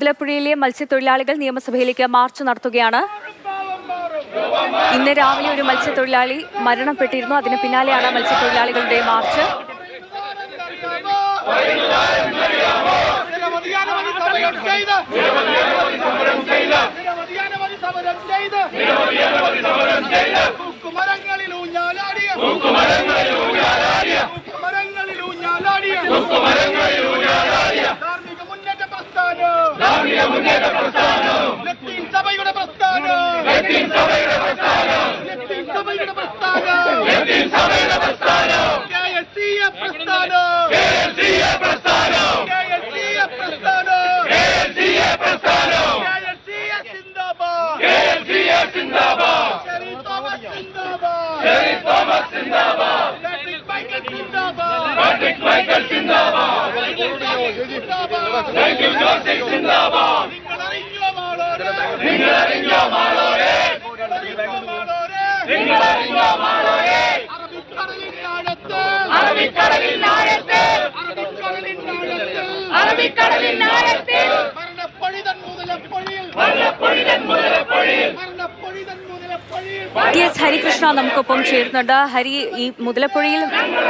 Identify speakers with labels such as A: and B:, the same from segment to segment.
A: മുതലപ്പുഴയിലെ മത്സ്യത്തൊഴിലാളികൾ നിയമസഭയിലേക്ക് മാർച്ച് നടത്തുകയാണ്. ഇന്ന് രാവിലെ ഒരു മത്സ്യത്തൊഴിലാളി മരണപ്പെട്ടിരുന്നു. അതിന് പിന്നാലെയാണ് മത്സ്യത്തൊഴിലാളികളുടെ മാർച്ച്. ഹരികൃഷ്ണ നമുക്കൊപ്പം ചേരുന്നുണ്ട്. ഹരി, ഈ മുതലപ്പുഴയിൽ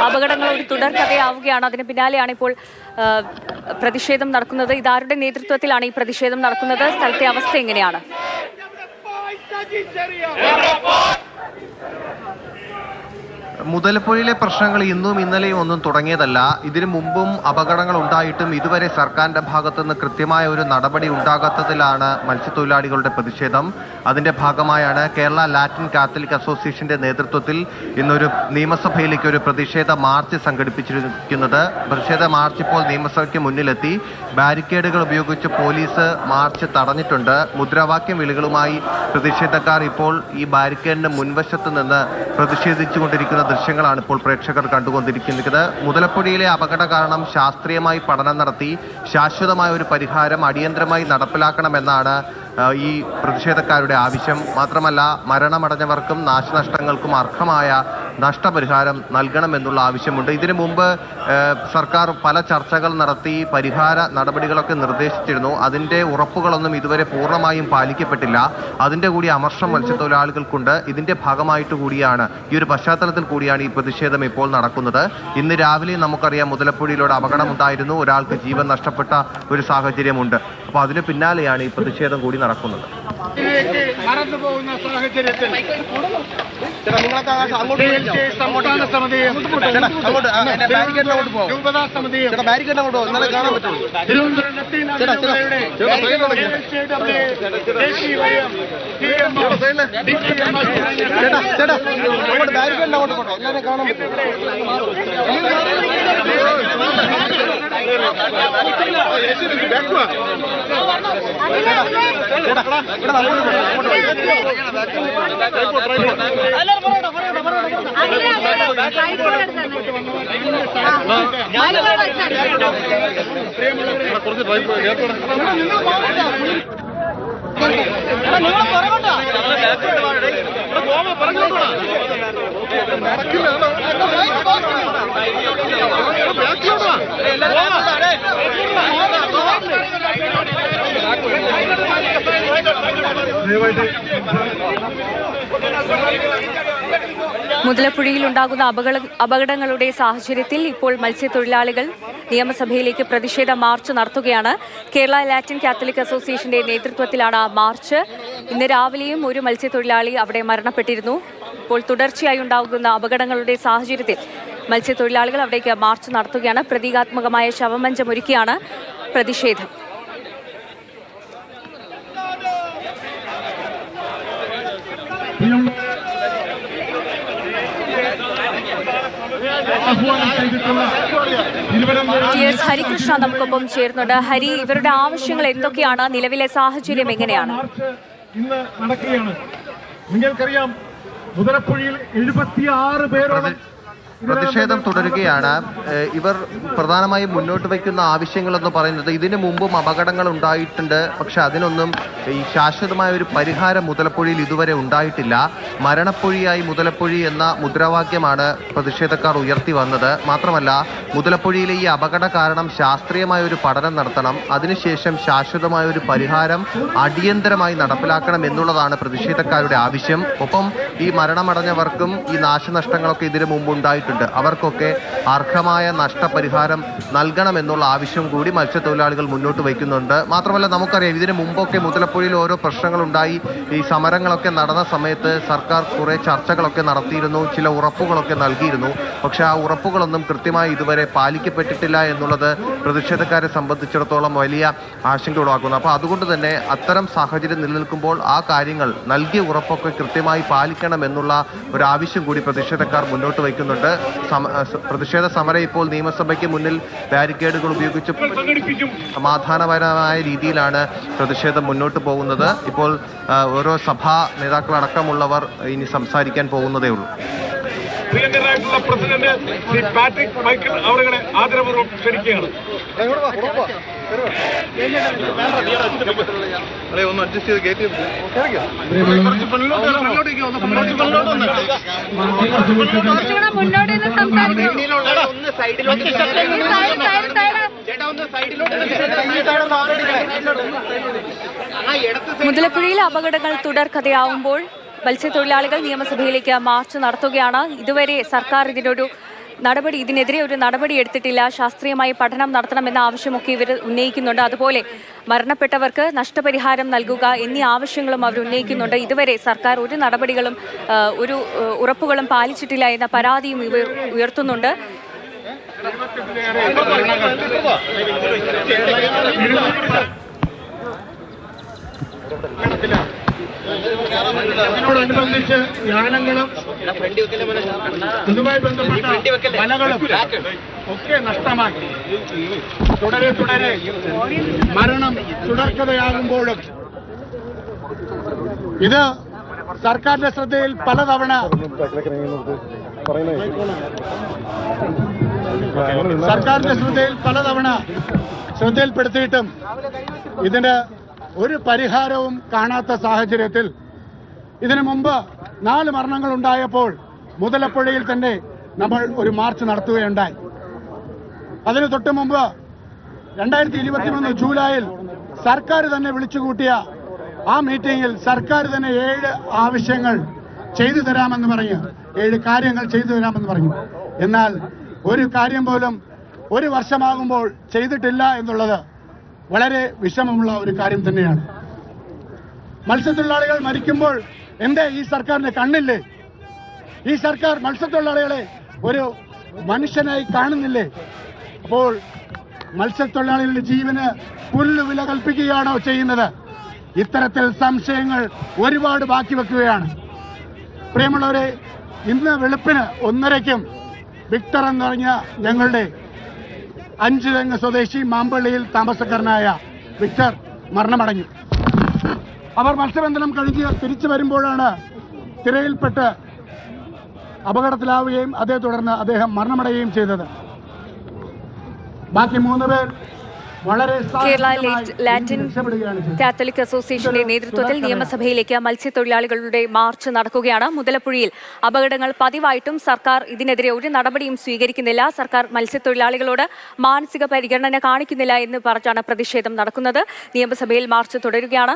A: അപകടങ്ങൾ ഒരു തുടർക്കഥയാവുകയാണ്. അതിന് പിന്നാലെയാണ് ഇപ്പോൾ പ്രതിഷേധം നടക്കുന്നത്. ഇതാരുടെ നേതൃത്വത്തിലാണ് ഈ പ്രതിഷേധം നടക്കുന്നത്? സ്ഥലത്തെ അവസ്ഥ എങ്ങനെയാണ്?
B: മുതലപ്പുഴയിലെ പ്രശ്നങ്ങൾ ഇന്നും ഇന്നലെയും ഒന്നും തുടങ്ങിയതല്ല. ഇതിനു മുമ്പും അപകടങ്ങൾ ഉണ്ടായിട്ടും ഇതുവരെ സർക്കാരിന്റെ ഭാഗത്തുനിന്ന് കൃത്യമായ ഒരു നടപടി ഉണ്ടാകാത്തതിലാണ് മത്സ്യത്തൊഴിലാളികളുടെ പ്രതിഷേധം. അതിന്റെ ഭാഗമായാണ് കേരള ലാറ്റിൻ കാത്തലിക് അസോസിയേഷന്റെ നേതൃത്വത്തിൽ ഇന്നൊരു നിയമസഭയിലേക്ക് ഒരു പ്രതിഷേധ മാർച്ച് സംഘടിപ്പിച്ചിരിക്കുന്നത്. പ്രതിഷേധ മാർച്ച് ഇപ്പോൾ നിയമസഭയ്ക്ക് മുന്നിലെത്തി. ബാരിക്കേഡുകൾ ഉപയോഗിച്ച് പോലീസ് മാർച്ച് തടഞ്ഞിട്ടുണ്ട്. മുദ്രാവാക്യം വിളികളുമായി പ്രതിഷേധക്കാർ ഇപ്പോൾ ഈ ബാരിക്കേഡിന്റെ മുൻവശത്ത് നിന്ന് പ്രതിഷേധിച്ചുകൊണ്ടിരിക്കുന്ന ദൃശ്യങ്ങളാണ് ഇപ്പോൾ പ്രേക്ഷകർ കണ്ടുകൊണ്ടിരിക്കുന്നത്. മുതലപ്പുഴയിലെ അപകട കാരണം ശാസ്ത്രീയമായി പഠനം നടത്തി ശാശ്വതമായ ഒരു പരിഹാരം അടിയന്തരമായി നടപ്പിലാക്കണമെന്നാണ് ഈ പ്രതിഷേധക്കാരുടെ ആവശ്യം. മാത്രമല്ല, മരണമടഞ്ഞവർക്കും നാശനഷ്ടങ്ങൾക്കും അർഹമായ നഷ്ടപരിഹാരം നൽകണമെന്നുള്ള ആവശ്യമുണ്ട്. ഇതിനു മുമ്പ് സർക്കാർ പല ചർച്ചകൾ നടത്തി പരിഹാര നടപടികളൊക്കെ നിർദ്ദേശിച്ചിരുന്നു. അതിൻ്റെ ഉറപ്പുകളൊന്നും ഇതുവരെ പൂർണ്ണമായും പാലിക്കപ്പെട്ടില്ല. അതിൻ്റെ കൂടി അമർഷം മത്സ്യത്തൊഴിലാളികൾക്കുണ്ട്. ഇതിൻ്റെ ഭാഗമായിട്ട് കൂടിയാണ്, ഈ ഒരു പശ്ചാത്തലത്തിൽ കൂടിയാണ് ഈ പ്രതിഷേധം ഇപ്പോൾ നടക്കുന്നത്. ഇന്ന് രാവിലെ നമുക്കറിയാം മുതലപ്പുഴയിലൂടെ അപകടമുണ്ടായിരുന്നു. ഒരാൾക്ക് ജീവൻ നഷ്ടപ്പെട്ട ഒരു സാഹചര്യമുണ്ട്. അപ്പോൾ അതിന് പിന്നാലെയാണ് ഈ പ്രതിഷേധം കൂടി നടക്കുന്നത്.
C: മറന്നുപോകുന്ന സാഹചര്യത്തിൽ സംസ്ഥാന സമിതിയും രൂപതാ സമിതിയും
A: മുതലപ്പുഴയിൽ ഉണ്ടാകുന്ന അപകടങ്ങളുടെ സാഹചര്യത്തിൽ ഇപ്പോൾ മത്സ്യത്തൊഴിലാളികൾ നിയമസഭയിലേക്ക് പ്രതിഷേധ മാർച്ച് നടത്തുകയാണ്. കേരള ലാറ്റിൻ കാത്തലിക് അസോസിയേഷന്റെ നേതൃത്വത്തിലാണ് മാർച്ച്. ഇന്ന് രാവിലെയും ഒരു മത്സ്യത്തൊഴിലാളി അവിടെ മരണപ്പെട്ടിരുന്നു. ഇപ്പോൾ തുടർച്ചയായി ഉണ്ടാകുന്ന അപകടങ്ങളുടെ സാഹചര്യത്തിൽ മത്സ്യത്തൊഴിലാളികൾ അവിടേക്ക് മാർച്ച് നടത്തുകയാണ്. പ്രതീകാത്മകമായ ശവമഞ്ചമൊരുക്കിയാണ് പ്രതിഷേധം. ഹരികൃഷ്ണ നമുക്കൊപ്പം ചേരുന്നുണ്ട്. ഹരി, ഇവരുടെ ആവശ്യങ്ങൾ എന്തൊക്കെയാണ്? നിലവിലെ സാഹചര്യം എങ്ങനെയാണ്?
C: ഇന്ന് നടക്കുകയാണ്. നിങ്ങൾക്കറിയാം, മുതലപ്പുഴയിൽ 76 പേരോളം
B: പ്രതിഷേധം തുടരുകയാണ്. ഇവർ പ്രധാനമായും മുന്നോട്ട് വയ്ക്കുന്ന ആവശ്യങ്ങളെന്ന് പറയുന്നത് ഇതിനു മുമ്പും അപകടങ്ങൾ ഉണ്ടായിട്ടുണ്ട്, പക്ഷെ അതിനൊന്നും ഈ ശാശ്വതമായ ഒരു പരിഹാരം മുതലപ്പുഴയിൽ ഇതുവരെ ഉണ്ടായിട്ടില്ല. മരണപ്പൊഴിയായി മുതലപ്പുഴി എന്ന മുദ്രാവാക്യമാണ് പ്രതിഷേധക്കാർ ഉയർത്തി വന്നത്. മാത്രമല്ല, മുതലപ്പുഴയിലെ ഈ അപകട കാരണം ശാസ്ത്രീയമായ ഒരു പഠനം നടത്തണം, അതിനുശേഷം ശാശ്വതമായ ഒരു പരിഹാരം അടിയന്തരമായി നടപ്പിലാക്കണം എന്നുള്ളതാണ് പ്രതിഷേധക്കാരുടെ ആവശ്യം. ഒപ്പം ഈ മരണമടഞ്ഞവർക്കും ഈ നാശനഷ്ടങ്ങളൊക്കെ ഇതിനു മുമ്പ് ഉണ്ടായിട്ടുണ്ട്, അവർക്കൊക്കെ അർഹമായ നഷ്ടപരിഹാരം നൽകണമെന്നുള്ള ആവശ്യം കൂടി മത്സ്യത്തൊഴിലാളികൾ മുന്നോട്ട് വയ്ക്കുന്നുണ്ട്. മാത്രമല്ല, നമുക്കറിയാം ഇതിനു മുമ്പൊക്കെ മുതലപ്പുഴയിൽ ഓരോ പ്രശ്നങ്ങളുണ്ടായി ഈ സമരങ്ങളൊക്കെ നടന്ന സമയത്ത് സർക്കാർ കുറെ ചർച്ചകളൊക്കെ നടത്തിയിരുന്നു, ചില ഉറപ്പുകളൊക്കെ നൽകിയിരുന്നു. പക്ഷെ ആ ഉറപ്പുകളൊന്നും കൃത്യമായി ഇതുവരെ പാലിക്കപ്പെട്ടിട്ടില്ല എന്നുള്ളത് പ്രതിഷേധക്കാരെ സംബന്ധിച്ചിടത്തോളം വലിയ ആശങ്ക ഉളവാക്കുന്നു. അപ്പോൾ അതുകൊണ്ട് തന്നെ അത്തരം സാഹചര്യം നിലനിൽക്കുമ്പോൾ ആ കാര്യങ്ങൾ നൽകിയ ഉറപ്പൊക്കെ കൃത്യമായി പാലിക്കണം എന്നുള്ള ഒരു ആവശ്യം കൂടി പ്രതിഷേധക്കാർ മുന്നോട്ട് വയ്ക്കുന്നുണ്ട്. പ്രതിഷേധ സമരം ഇപ്പോൾ നിയമസഭയ്ക്ക് മുന്നിൽ ബാരിക്കേഡുകൾ ഉപയോഗിച്ച് സമാധാനപരമായ രീതിയിലാണ് പ്രതിഷേധം മുന്നോട്ട് പോകുന്നത്. ഇപ്പോൾ ഓരോ സഭാ നേതാക്കളടക്കമുള്ളവർ ഇനി സംസാരിക്കാൻ പോകുന്നതേ ഉള്ളൂ.
C: പ്രിയങ്കരായിട്ടുള്ള പ്രസിഡന്റ് ശ്രീ പാട്രിക് മൈക്കിൾ അവരുടെ ആദരപൂർവ്വം ക്ഷണിക്കുകയാണ്.
B: ഒന്ന് അഡ്ജസ്റ്റ് ചെയ്ത് കയറ്റി
A: മുതലപ്പുഴയിലെ അപകടങ്ങൾ തുടർക്കഥയാവുമ്പോൾ മത്സ്യത്തൊഴിലാളികൾ നിയമസഭയിലേക്ക് മാർച്ച് നടത്തുകയാണ്. ഇതുവരെ സർക്കാർ ഇതിനെതിരെ ഒരു നടപടി എടുത്തിട്ടില്ല. ശാസ്ത്രീയമായി പഠനം നടത്തണമെന്ന ആവശ്യമൊക്കെ ഇവർ ഉന്നയിക്കുന്നുണ്ട്. അതുപോലെ മരണപ്പെട്ടവർക്ക് നഷ്ടപരിഹാരം നൽകുക എന്നീ ആവശ്യങ്ങളും അവർ ഉന്നയിക്കുന്നുണ്ട്. ഇതുവരെ സർക്കാർ ഒരു നടപടികളും ഒരു ഉറപ്പുകളും പാലിച്ചിട്ടില്ല എന്ന പരാതിയും ഇവർ ഉയർത്തുന്നുണ്ട്.
C: ഇതിനോടനുബന്ധിച്ച് യാനങ്ങളും ഇതുമായി ബന്ധപ്പെട്ട വലകളും ഒക്കെ നഷ്ടമാക്കി. തുടരെ മരണം തുടർക്കഥയാകുമ്പോഴും ഇത് സർക്കാരിന്റെ ശ്രദ്ധയിൽ പലതവണ ശ്രദ്ധയിൽപ്പെടുത്തിയിട്ടും ഇതിന് ഒരു പരിഹാരവും കാണാത്ത സാഹചര്യത്തിൽ ഇതിനു മുമ്പ് 4 മരണങ്ങൾ ഉണ്ടായപ്പോൾ മുതലപ്പുഴയിൽ തന്നെ നമ്മൾ ഒരു മാർച്ച് നടത്തുകയുണ്ടായി. അതിന് തൊട്ട് മുമ്പ് 2023 ജൂലൈയിൽ സർക്കാർ തന്നെ വിളിച്ചുകൂട്ടിയ ആ മീറ്റിംഗിൽ സർക്കാർ തന്നെ 7 ആവശ്യങ്ങൾ ചെയ്തു തരാമെന്ന് പറഞ്ഞു, 7 കാര്യങ്ങൾ ചെയ്തു തരാമെന്ന് പറഞ്ഞു. എന്നാൽ ഒരു കാര്യം പോലും ഒരു വർഷമാകുമ്പോൾ ചെയ്തിട്ടില്ല എന്നുള്ളത് വളരെ വിഷമമുള്ള ഒരു കാര്യം തന്നെയാണ്. മത്സ്യത്തൊഴിലാളികൾ മരിക്കുമ്പോൾ എന്തേ ഈ സർക്കാരിന് കണ്ണില്ലേ? ഈ സർക്കാർ മത്സ്യത്തൊഴിലാളികളെ ഒരു മനുഷ്യനായി കാണുന്നില്ലേ? അപ്പോൾ മത്സ്യത്തൊഴിലാളികളുടെ ജീവന് പുല്ലുവില കൽപ്പിക്കുകയാണോ ചെയ്യുന്നത്? ഇത്തരത്തിൽ സംശയങ്ങൾ ഒരുപാട് ബാക്കി വെക്കുകയാണ്. പ്രിയമുള്ളവരെ, ഇന്ന് വെളുപ്പിന് 1:30 വിക്ടർ എന്ന് പറഞ്ഞ ഞങ്ങളുടെ 5 തെങ്ങ് സ്വദേശി മാമ്പള്ളിയിൽ താമസക്കാരനായ വിക്ടർ മരണമടഞ്ഞു. അവർ മത്സ്യബന്ധനം കഴിഞ്ഞ് തിരിച്ചു വരുമ്പോഴാണ് തിരയിൽപ്പെട്ട് അപകടത്തിലാവുകയും അതേ തുടർന്ന് അദ്ദേഹം മരണമടയുകയും ചെയ്തത്. ബാക്കി 3 പേർ
A: കേരള ലാറ്റിൻ കാത്തലിക് അസോസിയേഷന്റെ നേതൃത്വത്തിൽ നിയമസഭയിലേക്ക് മത്സ്യത്തൊഴിലാളികളുടെ മാർച്ച് നടക്കുകയാണ്. മുതലപ്പുഴയിൽ അപകടങ്ങൾ പതിവായിട്ടും സർക്കാർ ഇതിനെതിരെ ഒരു നടപടിയും സ്വീകരിക്കുന്നില്ല. സർക്കാർ മത്സ്യത്തൊഴിലാളികളോട് മാനസിക പരിഗണന കാണിക്കുന്നില്ല എന്ന് പറഞ്ഞാണ് പ്രതിഷേധം നടക്കുന്നത്. നിയമസഭയിൽ മാർച്ച് തുടരുകയാണ്.